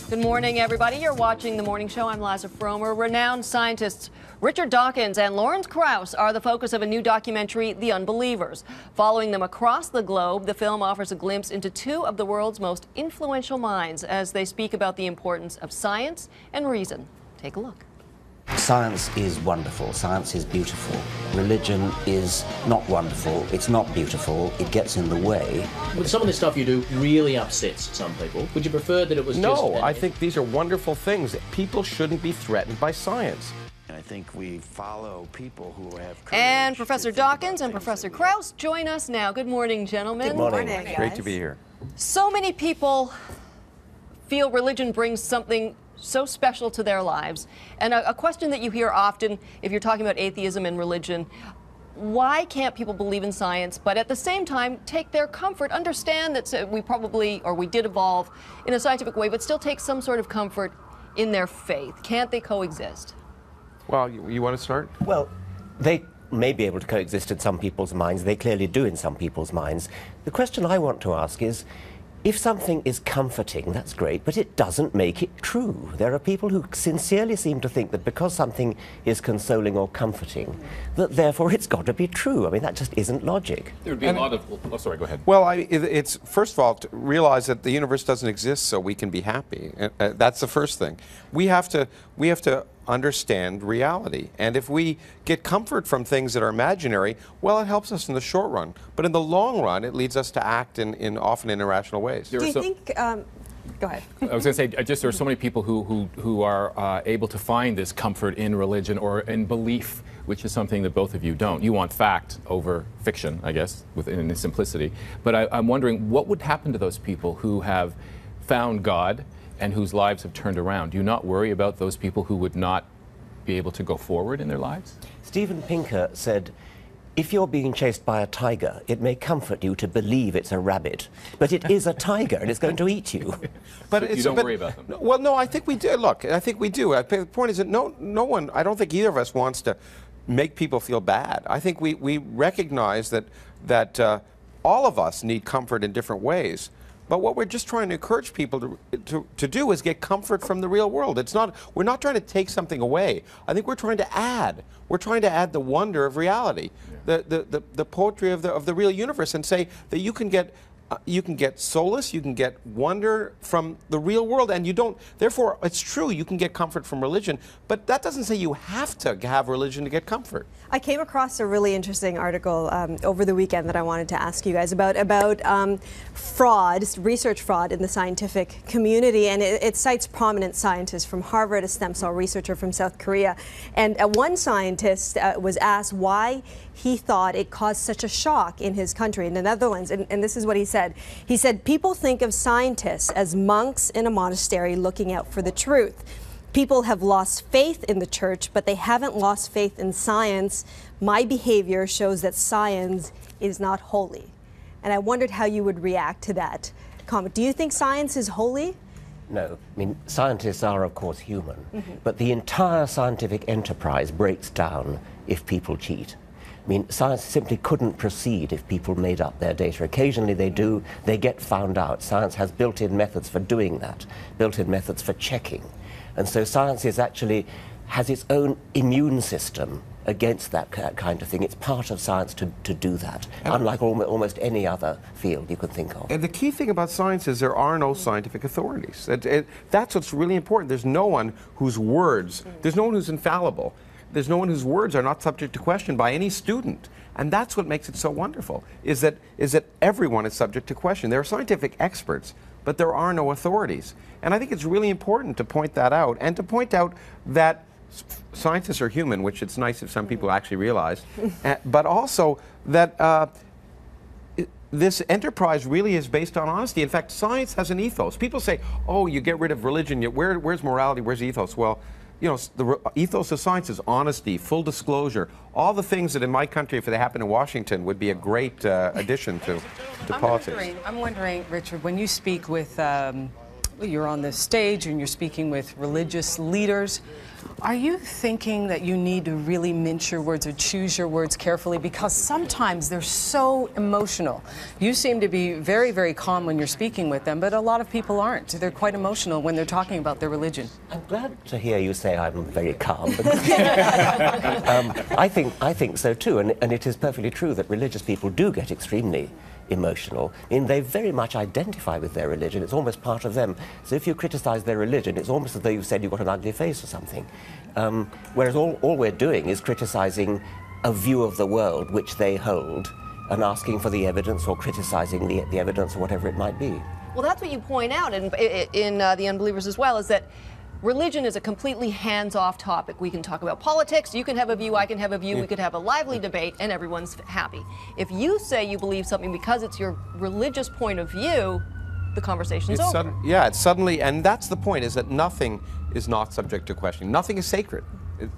Good morning, everybody. You're watching The Morning Show. I'm Liza Fromer. Renowned scientists Richard Dawkins and Lawrence Krauss are the focus of a new documentary, The Unbelievers. Following them across the globe, the film offers a glimpse into two of the world's most influential minds as they speak about the importance of science and reason. Take a look. Science is wonderful. Science is beautiful. Religion is not wonderful. It's not beautiful. It gets in the way. Well, some of the stuff you do really upsets some people. Would you prefer that it was No, I think these are wonderful things. People shouldn't be threatened by science. I think we follow people who have courage. And Professor Dawkins and Professor Krauss join us now. Good morning, gentlemen. Good morning. Guys. Great to be here. So many people feel religion brings something so special to their lives. And a question that you hear often if you're talking about atheism and religion, why can't people believe in science, but at the same time take their comfort, understand that we did evolve in a scientific way, but still take some sort of comfort in their faith? Can't they coexist? Well, you want to start? Well, they may be able to coexist in some people's minds. They clearly do in some people's minds. The question I want to ask is, if something is comforting, that's great, but it doesn't make it true. There are people who sincerely seem to think that because something is consoling or comforting, that therefore it's got to be true. I mean, that just isn't logic. There would be a lot of... Oh, sorry, go ahead. Well, it's first of all to realize that the universe doesn't exist so we can be happy. That's the first thing. We have to understand reality. And if we get comfort from things that are imaginary, well, it helps us in the short run. But in the long run, it leads us to act in often irrational ways. Do you think... Go ahead. I was going to say, just there are so many people who are able to find this comfort in religion or in belief, which is something that both of you don't. You want fact over fiction, I guess, within its simplicity. But I'm wondering, what would happen to those people who have found God and whose lives have turned around? Do you not worry about those people who would not be able to go forward in their lives? Steven Pinker said, if you're being chased by a tiger, it may comfort you to believe it's a rabbit, but it is a tiger and it's going to eat you. But so you don't worry about them? Well, no, I think we do. Look, I think we do. The point is that no one, I don't think either of us wants to make people feel bad. I think we recognize that all of us need comfort in different ways. But what we're just trying to encourage people to do is get comfort from the real world. We're not trying to take something away. I think we're trying to add. We're trying to add the wonder of reality, the poetry of the real universe, and say that you can get solace, you can get wonder from the real world, and you don't. Therefore, it's true you can get comfort from religion, but that doesn't say you have to have religion to get comfort. I came across a really interesting article over the weekend that I wanted to ask you guys about fraud, research fraud in the scientific community, and it cites prominent scientists from Harvard, a stem cell researcher from South Korea, and one scientist was asked why he thought it caused such a shock in his country, in the Netherlands, and this is what he said. He said, people think of scientists as monks in a monastery looking out for the truth. People have lost faith in the church, but they haven't lost faith in science. My behavior shows that science is not holy. And I wondered how you would react to that comment. Do you think science is holy? No. I mean, scientists are, of course, human. But the entire scientific enterprise breaks down if people cheat. I mean, science simply couldn't proceed if people made up their data. Occasionally they do, they get found out. Science has built-in methods for doing that, built-in methods for checking. And so science has its own immune system against that kind of thing. It's part of science to do that, unlike almost any other field you could think of. And the key thing about science is there are no scientific authorities. That's what's really important. There's no one whose infallible. There's no one whose words are not subject to question by any student. And that's what makes it so wonderful, is that everyone is subject to question. There are scientific experts, but there are no authorities. And I think it's really important to point that out, and to point out that scientists are human, which it's nice if some people actually realize, but also that this enterprise really is based on honesty. In fact, science has an ethos. People say, oh, you get rid of religion, where's morality, where's ethos? Well, you know, the ethos of science is honesty, full disclosure, all the things that in my country, if they happen in Washington, would be a great addition to politics. I'm wondering, Richard, when you speak with you're on the stage and you're speaking with religious leaders. Are you thinking that you need to really mince your words or choose your words carefully? Because sometimes they're so emotional. You seem to be very, very calm when you're speaking with them, but a lot of people aren't. They're quite emotional when they're talking about their religion. I'm glad to hear you say I'm very calm. I think so too, and it is perfectly true that religious people do get extremely emotional. I mean, they very much identify with their religion. It's almost part of them. So if you criticize their religion, it's almost as though you've said you've got an ugly face or something. Whereas all we're doing is criticizing a view of the world which they hold and asking for the evidence or criticizing the evidence or whatever it might be. Well, that's what you point out in The Unbelievers as well, is that religion is a completely hands-off topic. We can talk about politics, you can have a view, I can have a view, we could have a lively debate, and everyone's happy. If you say you believe something because it's your religious point of view, the conversation's over. It's suddenly, and that's the point, is that nothing is not subject to questioning. Nothing is sacred.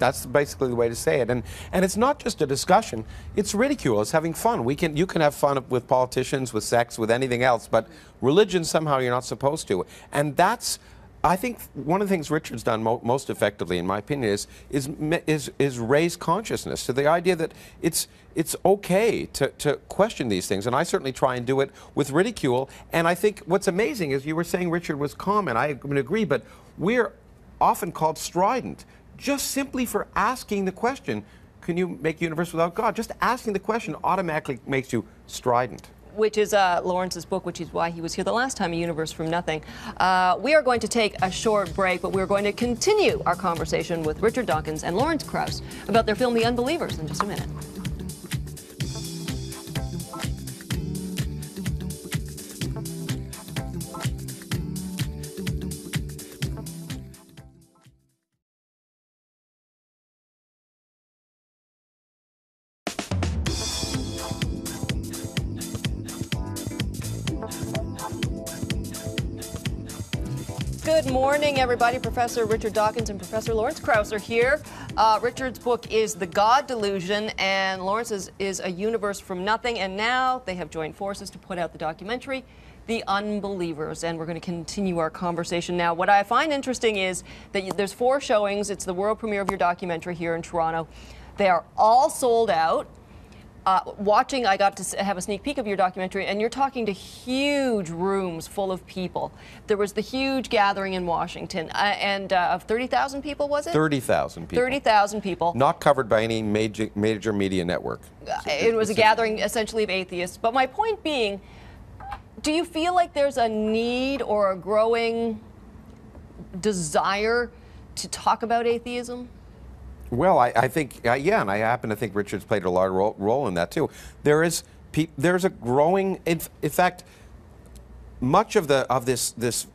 That's basically the way to say it. And it's not just a discussion, it's ridicule, it's having fun. You can have fun with politicians, with sex, with anything else, but religion somehow you're not supposed to. And that's, I think, one of the things Richard's done most effectively, in my opinion, is raise consciousness to the idea that it's okay to question these things. And I certainly try and do it with ridicule. And I think what's amazing is you were saying Richard was calm, and I would agree, but we're often called strident just simply for asking the question, can you make a universe without God? Just asking the question automatically makes you strident. Which is Lawrence's book, which is why he was here the last time, A Universe from Nothing. We are going to take a short break, but we're going to continue our conversation with Richard Dawkins and Lawrence Krauss about their film, The Unbelievers, in just a minute. Good morning, everybody. Professor Richard Dawkins and Professor Lawrence Krauss are here. Richard's book is The God Delusion, and Lawrence's is A Universe from Nothing. And now they have joined forces to put out the documentary, The Unbelievers. And we're going to continue our conversation now. What I find interesting is that there's 4 showings. It's the world premiere of your documentary here in Toronto. They are all sold out. Watching, I got to have a sneak peek of your documentary, and you're talking to huge rooms full of people. There was the huge gathering in Washington, and of 30,000 people, was it? 30,000 people. 30,000 people. Not covered by any major media network. It was a gathering essentially of atheists. But my point being, do you feel like there's a need or a growing desire to talk about atheism? Well, I think, yeah, and I happen to think Richard's played a large role in that too. There's a growing, in fact, much of this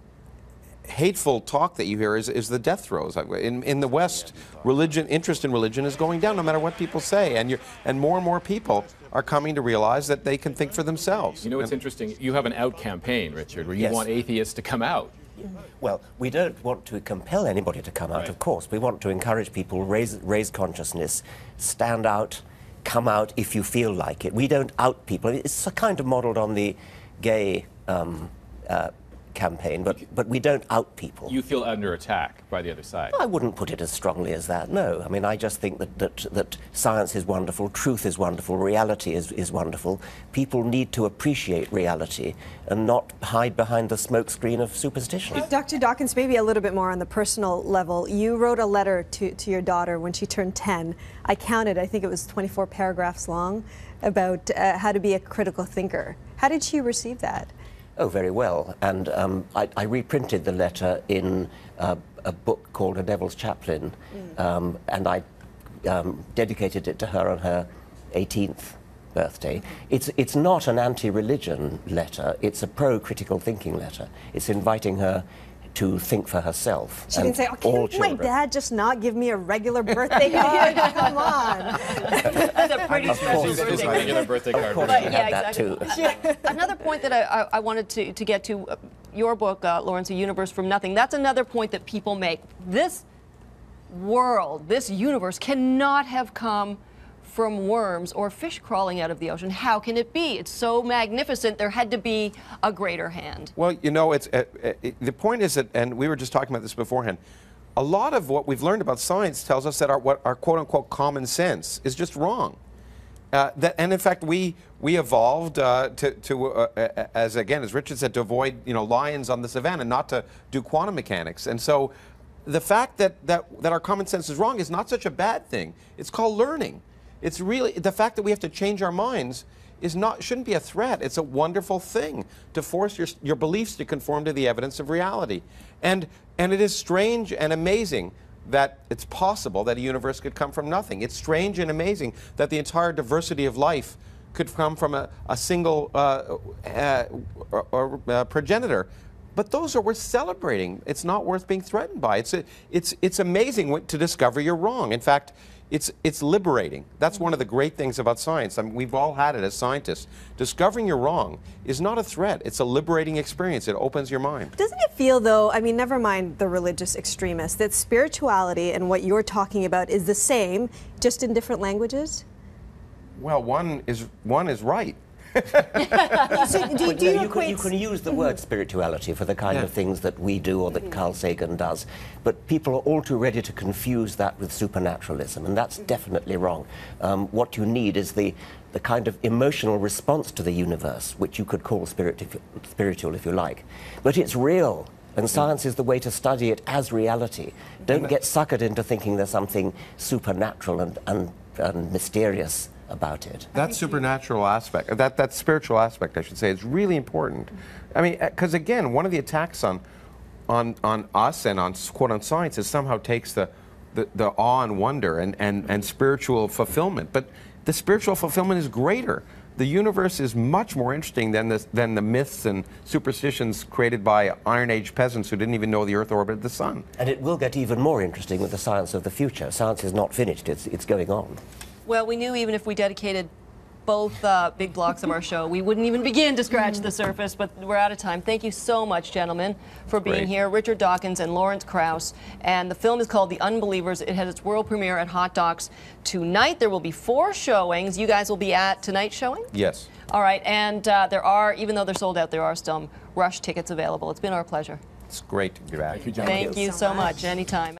hateful talk that you hear is the death throes. In the West, interest in religion is going down, no matter what people say, and more people are coming to realize that they can think for themselves. You know, it's interesting. You have an out campaign, Richard, where you want atheists to come out. Well, we don't want to compel anybody to come out, of course. We want to encourage people, raise consciousness, stand out, come out if you feel like it. We don't out people. It's kind of modeled on the gay campaign, but we don't out people. You feel under attack by the other side. I wouldn't put it as strongly as that, no. I mean, I just think that science is wonderful, truth is wonderful, reality is wonderful. People need to appreciate reality and not hide behind the smokescreen of superstition. Dr. Dawkins, maybe a little bit more on the personal level. You wrote a letter to your daughter when she turned 10. I counted, I think it was 24 paragraphs long, about how to be a critical thinker. How did she receive that? Oh, very well. And I reprinted the letter in a book called A Devil's Chaplain, and I dedicated it to her on her 18th birthday. It's not an anti-religion letter. It's a pro-critical thinking letter. It's inviting her to think for herself. She didn't say, oh, can my dad just not give me a regular birthday card? Come on. That's a pretty special birthday card. Of course, But, you yeah, had exactly. that too. Another point that I wanted to get to, your book, Lawrence, A Universe from Nothing, that's another point that people make. This world, this universe cannot have come from worms or fish crawling out of the ocean. How can it be? It's so magnificent. There had to be a greater hand. Well, you know, the point is that, and we were just talking about this beforehand, a lot of what we've learned about science tells us that our quote-unquote common sense is just wrong. And in fact, we evolved as Richard said, to avoid lions on the savannah, not to do quantum mechanics. And so, the fact that our common sense is wrong is not such a bad thing. It's called learning. It's really the fact that we have to change our minds shouldn't be a threat. It's a wonderful thing to force your beliefs to conform to the evidence of reality. And it is strange and amazing that it's possible that a universe could come from nothing. It's strange and amazing that the entire diversity of life could come from a single progenitor. But those are worth celebrating. It's not worth being threatened by. It's amazing to discover you're wrong. In fact, it's liberating. That's one of the great things about science. I mean, we've all had it as scientists. Discovering you're wrong is not a threat. It's a liberating experience. It opens your mind. Doesn't it feel, though, I mean, never mind the religious extremists, that spirituality and what you're talking about is the same, just in different languages? Well, one is right. So, you can use the word spirituality for the kind of things that we do or that Carl Sagan does, but people are all too ready to confuse that with supernaturalism, and that's definitely wrong. What you need is the kind of emotional response to the universe, which you could call spiritual if you like. But it's real, and science is the way to study it as reality. Don't get suckered into thinking there's something supernatural and mysterious about it. That supernatural aspect, that spiritual aspect, I should say, is really important. I mean, because again, one of the attacks on us and on science is somehow takes the awe and wonder and spiritual fulfillment. But the spiritual fulfillment is greater. The universe is much more interesting than the myths and superstitions created by Iron Age peasants who didn't even know the Earth orbited the sun. And it will get even more interesting with the science of the future. Science is not finished, it's going on. Well, we knew even if we dedicated both big blocks of our show, we wouldn't even begin to scratch the surface, but we're out of time. Thank you so much, gentlemen, for being here. Richard Dawkins and Lawrence Krauss. And the film is called The Unbelievers. It has its world premiere at Hot Docs tonight. There will be 4 showings. You guys will be at tonight's showing? Yes. All right, and there are, even though they're sold out, there are some rush tickets available. It's been our pleasure. It's great to be back. Thank you, gentlemen. Thank you so much. Anytime.